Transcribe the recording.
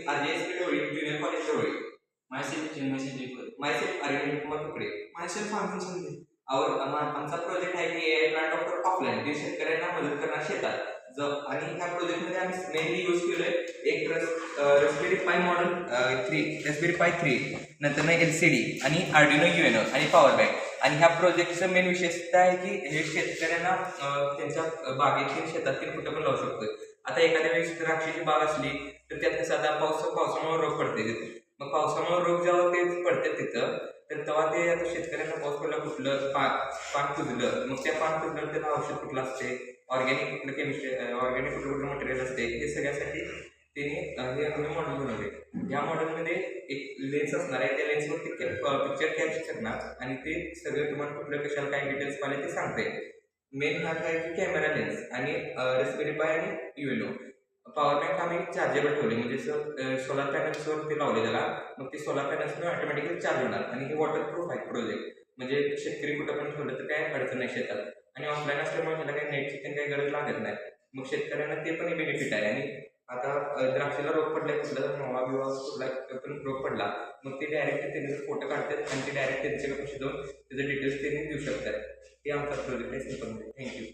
RJSP Doli junior college Doli. Myself Chinmay Deepak. Myself Arvind Kumar Kukade. Myself Arvind Sandhi. आमचा project आहे की AI plant doctor offline जे शेतकऱ्यांना मदत करणार शेतात. आणि ह्या प्रोजेक्टमध्ये आम्ही मेनली यूज केलोय एक रास्पबेरी पाय मॉडेल 3 रास्पबेरी पाय 3 नंतर LCD आणि Arduino UNO आणि पॉवर बँक. आणि ह्या प्रोजेक्टचं मेन विशेषता आहे की हे शेतकऱ्यांना त्यांच्या बागेतील शेतातील कुठं पण लावू शकतो. आता एखाद्या वेळेस द्राक्षाची बाग असली तर त्यात कसं आता पावसामुळे रोग पडते तिथे. मग पावसामुळे रोग जेव्हा ते पडते तिथं तर तेव्हा ते आता शेतकऱ्यांना पाऊस पडला कुठलं पान कुजलं मग त्या पान कुजलं त्याला औषध कुठलं असते ऑर्गॅनिक कुठलं केमिस्ट्री ऑर्गॅनिक कुठलं मटेरियल असते हे सगळ्यासाठी त्याने हे आम्ही मॉडेल बनवले. या मॉडेलमध्ये एक लेन्स असणार आहे त्या लेन्सवरती पिक्चर कॅप्चर करणार आणि ते सगळं तुम्हाला कुठलं कशाला काय डिटेल्स पाहिले ते सांगते. मेन हा काय की कॅमेरा लेन्स आणि रास्पबेरी पाय आणि UNO. पॉवर बँक आम्ही चार्जेबल ठेवले म्हणजे सोलार पॅनल्सवर ते लावले त्याला मग ते सोलार पॅनल्सवर ऑटोमॅटिकली चार्ज होणार आणि हे वॉटरप्रूफ आहे प्रोजेक्ट म्हणजे शेतकरी कुठं पण ठेवलं तर काय अडचण नाही शेतात. आणि ऑफलाईन असल्यामुळे त्याला काही नेटची काही गरज लागत नाही. मग शेतकऱ्यांना ते पण बेनिफिट आहे. आणि आता द्राक्षाला रोग पडलाय कुठला तर मावा बिवा कुठला पण रोग पडला मग ते डायरेक्ट त्यांचे फोटो काढतात आणि ते डायरेक्ट त्यांच्याकडे जाऊन त्याचे डिटेल्स त्यांनी देऊ शकतात. हे आमचा प्रोजेक्ट आहे सिंपलमध्ये. थँक्यू.